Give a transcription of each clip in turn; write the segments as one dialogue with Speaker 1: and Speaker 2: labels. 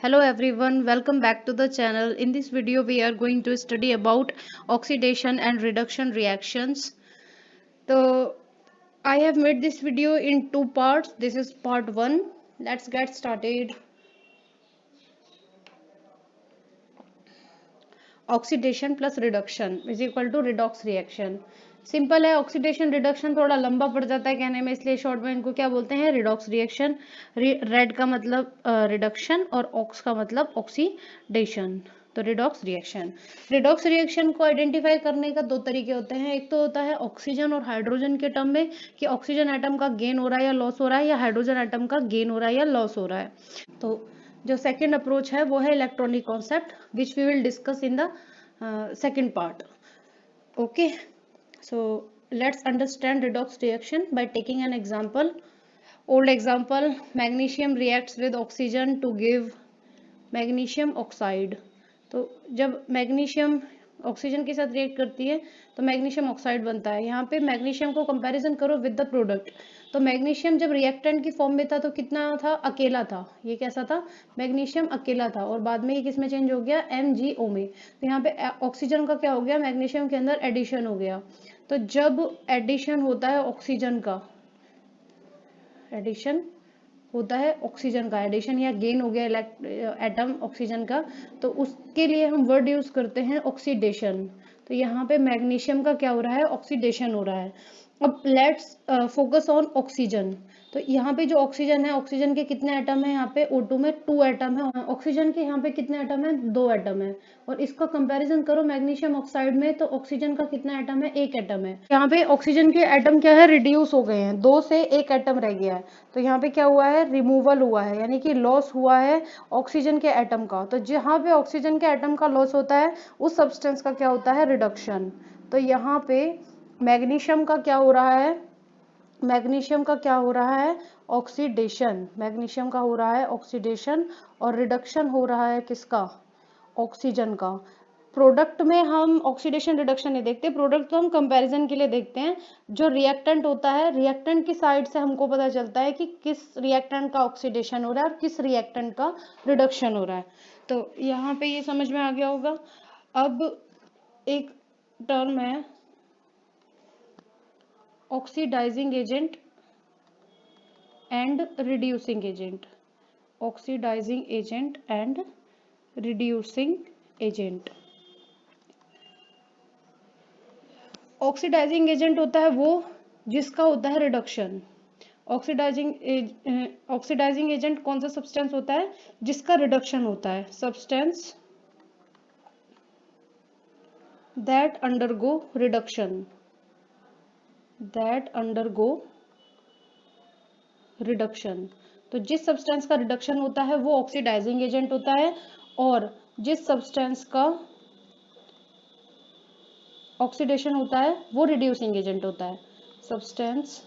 Speaker 1: Hello everyone, welcome back to the channel. In this video we are going to study about oxidation and reduction reactions. So I have made this video in two parts. This is part 1. Let's get started. Oxidation plus reduction is equal to redox reaction. Simple है. Oxidation reduction थोड़ा लंबा पड़ जाता है कहने में, इसलिए short में इनको क्या बोलते हैं, रिडॉक्स रिएक्शन. रेड का मतलब रिडक्शन और ऑक्स का मतलब ऑक्सीडेशन. तो रिडॉक्स रिएक्शन को आइडेंटिफाई करने का दो तरीके होते हैं. एक तो होता है ऑक्सीजन और हाइड्रोजन के टर्म में कि ऑक्सीजन एटम का गेन हो रहा है या लॉस हो रहा है, या हाइड्रोजन एटम का गेन हो रहा है या लॉस हो रहा है. तो जो सेकंड अप्रोच है वो है electronic concept, which we will discuss in the second part. Okay, so let's understand redox reaction by taking an example. Old example, magnesium reacts with oxygen to give magnesium oxide. तो जब magnesium oxygen के साथ react करती है तो magnesium oxide बनता है. यहाँ पे मैग्नीशियम को कंपैरिजन करो विद द प्रोडक्ट. तो मैग्नीशियम जब रिएक्टेंट की फॉर्म में था तो कितना था, अकेला था. ये कैसा था, मैग्नीशियम अकेला था. और बाद में ये किस में चेंज हो गया, MgO में. तो यहाँ पे ऑक्सीजन का क्या हो गया, मैग्नीशियम के अंदर एडिशन हो गया. तो जब एडिशन होता है ऑक्सीजन का, एडिशन होता है ऑक्सीजन का, एडिशन या गेन हो गया एटम ऑक्सीजन का, तो उसके लिए हम वर्ड यूज करते हैं ऑक्सीडेशन. तो यहाँ पे मैग्नीशियम का क्या हो रहा है, ऑक्सीडेशन हो रहा है. अब लेट्स फोकस ऑन ऑक्सीजन. तो यहाँ पे जो ऑक्सीजन है, ऑक्सीजन के कितने एटम है, यहाँ पे O2 में 2 एटम है. ऑक्सीजन के यहाँ पे कितने एटम है, 2 एटम है. और इसका कंपैरिजन करो मैग्नीशियम ऑक्साइड में, तो ऑक्सीजन का कितना एटम है, 1 एटम है. यहाँ पे ऑक्सीजन के एटम क्या है, रिड्यूस हो गए हैं, 2 से 1 एटम रह गया है. तो यहाँ पे क्या हुआ है, रिमूवल हुआ है, यानी कि लॉस हुआ है ऑक्सीजन के एटम का. तो जहाँ पे ऑक्सीजन के एटम का लॉस होता है उस सब्सटेंस का क्या होता है, रिडक्शन. तो यहाँ पे मैग्नीशियम का क्या हो रहा है, मैग्नीशियम का क्या हो रहा है, ऑक्सीडेशन. मैग्नीशियम का हो रहा है ऑक्सीडेशन और रिडक्शन हो रहा है किसका, ऑक्सीजन का. प्रोडक्ट में हम ऑक्सीडेशन रिडक्शन नहीं देखते, प्रोडक्ट तो हम कंपैरिजन के लिए देखते हैं. जो रिएक्टेंट होता है, रिएक्टेंट की साइड से हमको पता चलता है कि किस रिएक्टेंट का ऑक्सीडेशन हो रहा है और किस रिएक्टेंट का रिडक्शन हो रहा है. तो यहाँ पे ये समझ में आ गया होगा. अब एक टर्म है oxidising agent and reducing agent. Oxidising agent and reducing agent. Oxidising agent होता है वो जिसका होता है रिडक्शन. ऑक्सीडाइजिंग एजेंट कौन सा सब्सटेंस होता है, जिसका रिडक्शन होता है. Substance that undergo reduction, that undergo reduction. तो जिस सब्सटेंस का रिडक्शन होता है वो ऑक्सीडाइजिंग एजेंट होता है, और जिस सब्सटेंस का ऑक्सीडेशन होता है वो रिड्यूसिंग एजेंट होता है. Substance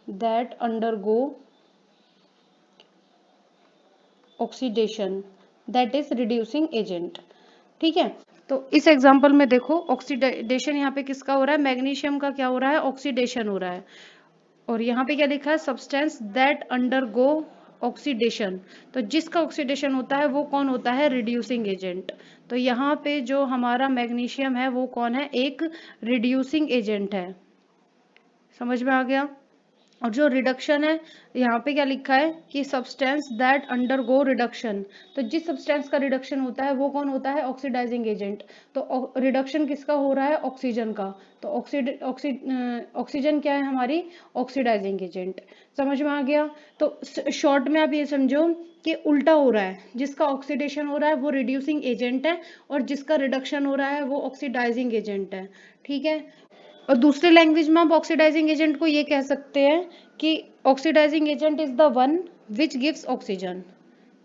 Speaker 1: that undergo oxidation, that is reducing agent. ठीक है. तो इस एग्जांपल में देखो ऑक्सीडेशन यहाँ पे किसका हो रहा है, मैग्नीशियम का क्या हो रहा है, ऑक्सीडेशन हो रहा है. और यहाँ पे क्या लिखा है, सब्सटेंस दैट अंडरगो ऑक्सीडेशन. तो जिसका ऑक्सीडेशन होता है वो कौन होता है, रिड्यूसिंग एजेंट. तो यहाँ पे जो हमारा मैग्नीशियम है वो कौन है, एक रिड्यूसिंग एजेंट है. समझ में आ गया. और जो रिडक्शन है, यहाँ पे क्या लिखा है कि सब्सटेंस दैट अंडरगो रिडक्शन. तो जिस सब्सटेंस का रिडक्शन होता है वो कौन होता है, ऑक्सीडाइजिंग एजेंट. तो रिडक्शन किसका हो रहा है, ऑक्सीजन का. तो ऑक्सीजन क्या है हमारी, ऑक्सीडाइजिंग एजेंट. समझ में आ गया. तो शॉर्ट में आप ये समझो कि उल्टा हो रहा है, जिसका ऑक्सीडेशन हो रहा है वो रिड्यूसिंग एजेंट है और जिसका रिडक्शन हो रहा है वो ऑक्सीडाइजिंग एजेंट है. ठीक है. और दूसरे लैंग्वेज में आप ऑक्सीडाइजिंग एजेंट को ये कह सकते हैं कि oxidising agent is the one which gives oxygen.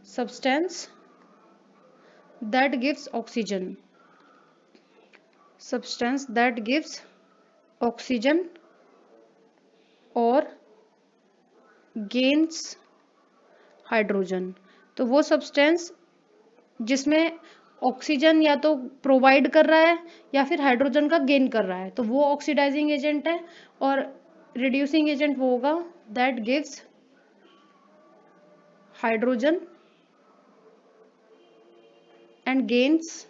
Speaker 1: Substance that gives oxygen, substance that gives oxygen और गेन्स हाइड्रोजन. तो वो सब्सटेंस जिसमें ऑक्सीजन या तो प्रोवाइड कर रहा है या फिर हाइड्रोजन का गेन कर रहा है, तो वो ऑक्सीडाइजिंग एजेंट है. और रिड्यूसिंग एजेंट वो होगा that gives hydrogen and gains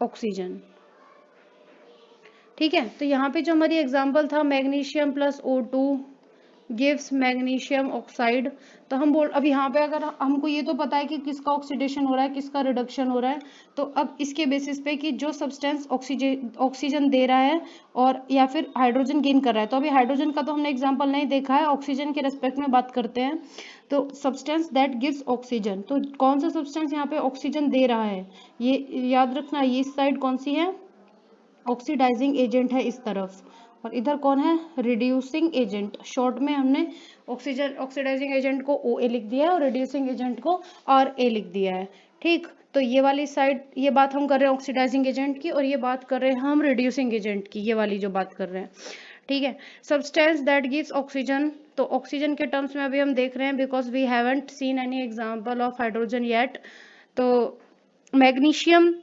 Speaker 1: oxygen. ठीक है, तो यहाँ पे जो हमारी एग्जांपल था magnesium plus O2 gives magnesium oxide. तो हम बोल अब यहाँ पे अगर हमको ये तो पता है कि किसका ऑक्सीडेशन हो रहा है किसका रिडक्शन हो रहा है, तो अब इसके बेसिस पे कि जो सब्सटेंस ऑक्सीजन दे रहा है और या फिर हाइड्रोजन गेन कर रहा है, तो अभी हाइड्रोजन का तो हमने एग्जाम्पल नहीं देखा है, ऑक्सीजन के रेस्पेक्ट में बात करते हैं। तो सब्सटेंस दैट गिव्स ऑक्सीजन, तो कौन सा सब्सटेंस यहाँ पे ऑक्सीजन दे रहा है, ये याद रखना, ये इस साइड कौन सी है, ऑक्सीडाइजिंग एजेंट है इस तरफ, और इधर कौन है, रिड्यूसिंग एजेंट। शॉर्ट में हमने ऑक्सीजन ऑक्सीडाइजिंग एजेंट को OA लिख दिया है और रिड्यूसिंग एजेंट को RA लिख दिया है। ठीक, तो ये वाली साइड, ये बात हम कर रहे हैं ऑक्सीडाइजिंग एजेंट की, और ये बात कर रहे हैं हम रिड्यूसिंग एजेंट की, ये वाली जो बात कर रहे हैं। ठीक है, सब्सटेंस दैट गिव्स ऑक्सीजन, तो ऑक्सीजन के टर्म्स में अभी हम देख रहे हैं because we haven't seen any example of hydrogen yet. तो मैग्नीशियम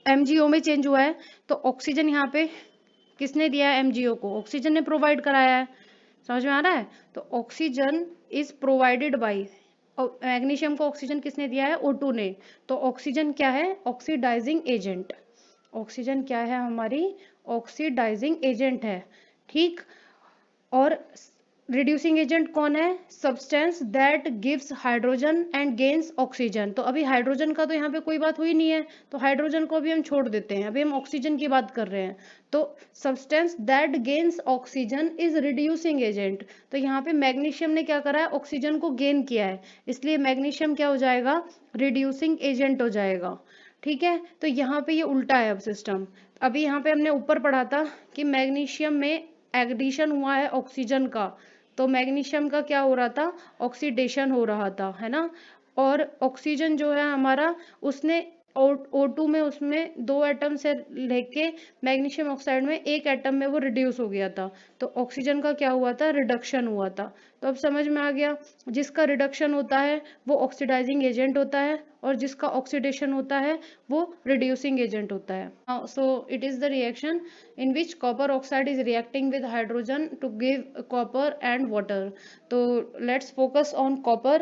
Speaker 1: MgO में चेंज हुआ है, तो ऑक्सीजन यहाँ पे किसने दिया है, MgO को ऑक्सीजन ने प्रोवाइड कराया है, समझ में आ रहा है। तो oxygen is provided by, magnesium को ऑक्सीजन किसने दिया है, O2 ने। तो ऑक्सीजन क्या है, ऑक्सीडाइजिंग एजेंट, ऑक्सीजन क्या है हमारी, ऑक्सीडाइजिंग एजेंट है। ठीक, और रिड्यूसिंग एजेंट कौन है, substance that gives hydrogen and gains oxygen. तो अभी हाइड्रोजन का तो यहाँ पे कोई बात हुई नहीं है, तो हाइड्रोजन को अभी हम छोड़ देते हैं, अभी हम ऑक्सीजन की बात कर रहे हैं। तो substance that gains oxygen is reducing agent, तो यहाँ पे मैग्नीशियम ने क्या करा है, ऑक्सीजन को गेन किया है, इसलिए मैग्नीशियम क्या हो जाएगा, रिड्यूसिंग एजेंट हो जाएगा। ठीक है, तो यहाँ पे ये उल्टा है अब सिस्टम। अभी यहाँ पे हमने ऊपर पढ़ा था कि मैग्नीशियम में एडिशन हुआ है ऑक्सीजन का, तो मैग्नीशियम का क्या हो रहा था, ऑक्सीडेशन हो रहा था, है ना। और ऑक्सीजन जो है हमारा, उसने O2 में उसमें 2 एटम से लेके मैग्नीशियम ऑक्साइड में 1 एटम में वो रिड्यूस हो गया था, तो ऑक्सीजन का क्या हुआ था, रिडक्शन हुआ था। तो अब समझ में आ गया, जिसका रिडक्शन होता है वो ऑक्सीडाइजिंग एजेंट होता है, और जिसका ऑक्सीडेशन होता है वो रिड्यूसिंग एजेंट होता है। So it is the reaction in which copper oxide is reacting with hydrogen to give copper and water। तो let's focus on copper।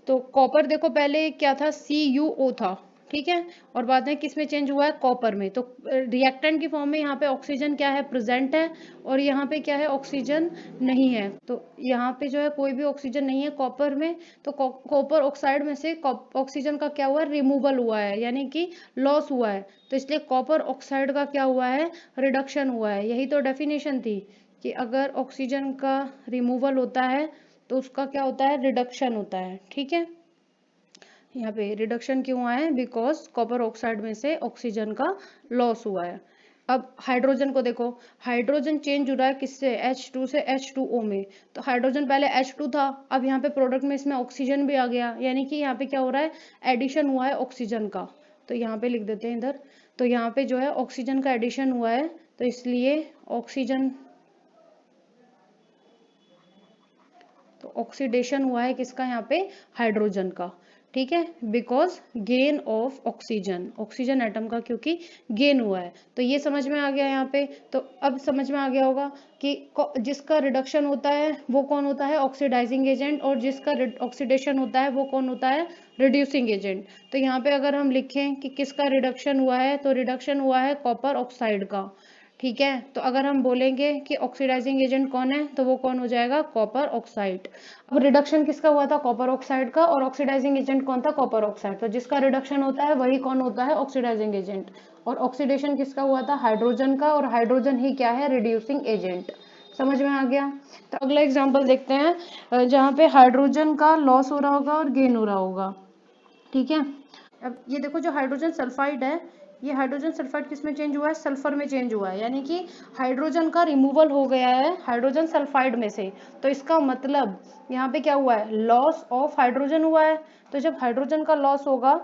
Speaker 1: तो कॉपर देखो पहले क्या था, CuO था, ठीक है, और बाद में किस में चेंज हुआ है, कॉपर में। तो रिएक्टेंट की फॉर्म में यहाँ पे ऑक्सीजन क्या है, प्रेजेंट है, और यहाँ पे क्या है, ऑक्सीजन नहीं है। तो यहाँ पे जो है कोई भी ऑक्सीजन नहीं है कॉपर में, तो कॉपर ऑक्साइड में से ऑक्सीजन का क्या हुआ है, रिमूवल हुआ है, यानी कि लॉस हुआ है। तो इसलिए कॉपर ऑक्साइड का क्या हुआ है, रिडक्शन हुआ है। यही तो डेफिनेशन थी कि अगर ऑक्सीजन का रिमूवल होता है तो उसका क्या होता है, रिडक्शन होता है। ठीक है, यहाँ पे रिडक्शन क्यों हुआ है, बिकॉज कॉपर ऑक्साइड में से ऑक्सीजन का लॉस हुआ है। अब हाइड्रोजन को देखो, हाइड्रोजन चेंज हो रहा है किससे, H2 से H2O में। तो हाइड्रोजन पहले H2 था, अब यहाँ पे प्रोडक्ट में इसमें ऑक्सीजन भी आ गया, यानी कि यहाँ पे क्या हो रहा है, एडिशन हुआ है ऑक्सीजन का। तो यहाँ पे लिख देते हैं इधर, तो यहाँ पे जो है ऑक्सीजन का एडिशन हुआ है, तो इसलिए ऑक्सीजन, तो ऑक्सीडेशन हुआ है किसका, यहाँ पे हाइड्रोजन का। ठीक है, because gain of oxygen, oxygen atom का क्योंकि गेन हुआ है। तो ये समझ में आ गया यहाँ पे। तो अब समझ में आ गया होगा कि जिसका रिडक्शन होता है वो कौन होता है, ऑक्सीडाइजिंग एजेंट, और जिसका ऑक्सीडेशन होता है वो कौन होता है, रिड्यूसिंग एजेंट। तो यहाँ पे अगर हम लिखें कि किसका रिडक्शन हुआ है, तो रिडक्शन हुआ है कॉपर ऑक्साइड का। ठीक है, तो अगर हम बोलेंगे कि ऑक्सीडाइजिंग एजेंट कौन है, तो वो कौन हो जाएगा, कॉपर ऑक्साइड। अब रिडक्शन किसका हुआ था, कॉपर ऑक्साइड का, और ऑक्सीडाइजिंग एजेंट कौन था, कॉपर ऑक्साइड। तो जिसका रिडक्शन होता है वही कौन होता है, ऑक्सीडाइजिंग एजेंट। और ऑक्सीडेशन किसका हुआ था, हाइड्रोजन का, और हाइड्रोजन ही क्या है, रिड्यूसिंग एजेंट। समझ में आ गया। तो अगला एग्जाम्पल देखते हैं जहाँ पे हाइड्रोजन का लॉस हो रहा होगा और गेन हो रहा होगा। ठीक है, अब ये देखो जो हाइड्रोजन सल्फाइड है, ये हाइड्रोजन सल्फाइड किस में चेंज हुआ है, सल्फर में चेंज हुआ है, यानी कि हाइड्रोजन का रिमूवल हो गया है हाइड्रोजन सल्फाइड में से। तो इसका मतलब यहाँ पे क्या हुआ है, लॉस ऑफ हाइड्रोजन हुआ है। तो जब हाइड्रोजन का लॉस होगा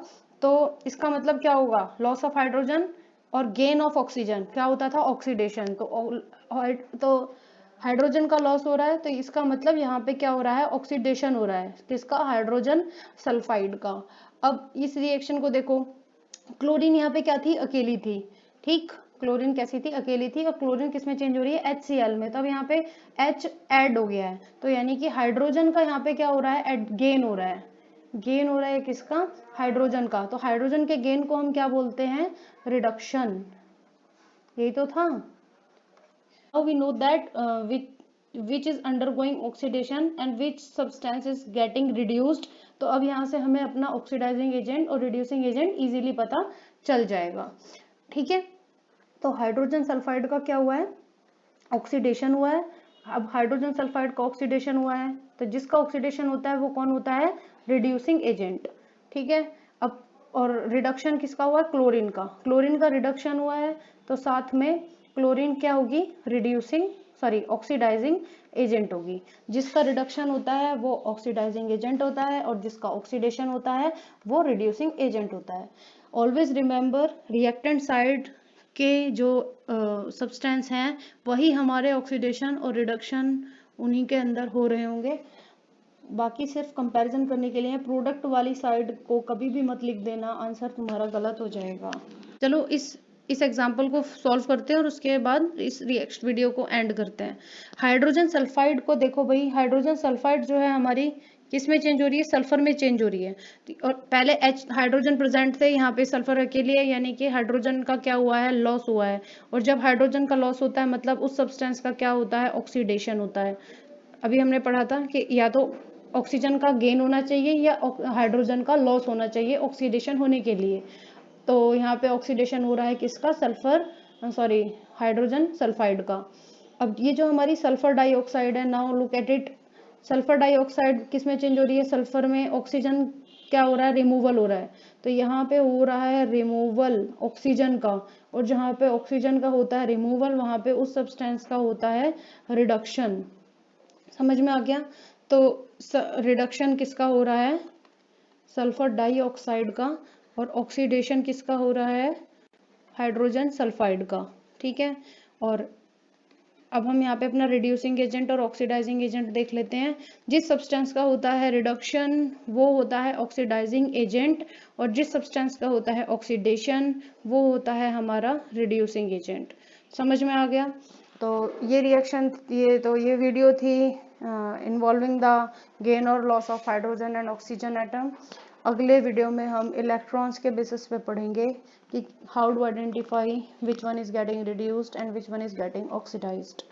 Speaker 1: तो इसका मतलब क्या होगा, लॉस ऑफ हाइड्रोजन और गेन ऑफ ऑक्सीजन, क्या होता था, ऑक्सीडेशन। तो हाइड्रोजन का लॉस हो रहा है, तो इसका मतलब यहाँ पे क्या हो रहा है, ऑक्सीडेशन हो रहा है किसका, हाइड्रोजन सल्फाइड का। अब इस रिएक्शन को देखो, क्लोरीन यहाँ पे क्या थी, अकेली थी, ठीक, क्लोरीन कैसी थी, अकेली थी, और क्लोरीन किस में चेंज हो रही है, HCl में। तो अब यहाँ पे H ऐड हो गया है, तो यानी कि हाइड्रोजन का यहाँ पे क्या हो रहा है, गेन हो रहा है। गेन हो रहा है किसका, हाइड्रोजन का। तो हाइड्रोजन के गेन को हम क्या बोलते हैं, रिडक्शन। यही तो था। Now we know that which is undergoing oxidation and which substance is getting reduced। तो अब यहाँ से हमें अपना ऑक्सीडाइजिंग एजेंट और रिड्यूसिंग एजेंट इजीली पता चल जाएगा। ठीक है, तो हाइड्रोजन सल्फाइड का क्या हुआ है, ऑक्सीडेशन हुआ है। अब हाइड्रोजन सल्फाइड का ऑक्सीडेशन हुआ है, तो जिसका ऑक्सीडेशन होता है वो कौन होता है, रिड्यूसिंग एजेंट। ठीक है, अब और रिडक्शन किसका हुआ है, क्लोरीन का। क्लोरीन का रिडक्शन हुआ है, तो साथ में क्लोरीन क्या होगी, रिड्यूसिंग सॉरी ऑक्सीडाइजिंग एजेंट होगी। जिसका रिडक्शन होता है वो ऑक्सीडाइजिंग एजेंट होता है, और जिसका ऑक्सीडेशन होता है वो रिड्यूसिंग एजेंट होता है। ऑलवेज रिमेंबर, रिएक्टेंट साइड के जो सब्सटेंस हैं वही हमारे ऑक्सीडेशन और रिडक्शन उन्हीं के अंदर हो रहे होंगे। बाकी सिर्फ कंपैरिजन करने के लिए है, प्रोडक्ट वाली साइड को कभी भी मत लिख देना, आंसर तुम्हारा गलत हो जाएगा। चलो इस एग्जाम्पल को सॉल्व करते हैं और उसके बाद इस नेक्स्ट वीडियो को एंड करते हैं। हाइड्रोजन सल्फाइड को देखो भाई, हाइड्रोजन सल्फाइड जो है हमारी किस में चेंज हो रही है, सल्फर में चेंज हो रही है। और पहले H हाइड्रोजन प्रेजेंट थे, यहाँ पे सल्फर अकेले है, यानी कि हाइड्रोजन का क्या हुआ है, लॉस हुआ है। और जब हाइड्रोजन का लॉस होता है मतलब उस सब्सटेंस का क्या होता है, ऑक्सीडेशन होता है। अभी हमने पढ़ा था कि या तो ऑक्सीजन का गेन होना चाहिए या हाइड्रोजन का लॉस होना चाहिए ऑक्सीडेशन होने के लिए। तो यहाँ पे ऑक्सीडेशन हो रहा है किसका, सल्फर सॉरी हाइड्रोजन सल्फाइड का। अब ये जो हमारी सल्फर डाइऑक्साइड है, now look at it. Sulphur dioxide किस में चेंज हो रही है, सल्फर में। ऑक्सीजन क्या हो रहा है, रिमूवल हो रहा है। तो यहाँ पे हो रहा है रिमूवल ऑक्सीजन का, और जहाँ पे ऑक्सीजन का होता है रिमूवल वहां पे उस सब्सटेंस का होता है रिडक्शन। समझ में आ गया। तो रिडक्शन किसका हो रहा है, सल्फर डाइऑक्साइड का, और ऑक्सीडेशन किसका हो रहा है, हाइड्रोजन सल्फाइड का। ठीक है, और अब हम यहाँ पे अपना रिड्यूसिंग एजेंट और ऑक्सीडाइजिंग एजेंट देख लेते हैं। जिस सब्सटेंस का होता है रिडक्शन वो होता है ऑक्सीडाइजिंग एजेंट, और जिस सब्सटेंस का होता है ऑक्सीडेशन वो होता है हमारा रिड्यूसिंग एजेंट। समझ में आ गया। तो ये रिएक्शन, ये वीडियो थी इन्वॉल्विंग द गेन और loss of hydrogen and oxygen atom. अगले वीडियो में हम इलेक्ट्रॉन्स के बेसिस पे पढ़ेंगे कि how to identify which one is getting reduced and which one is getting oxidised.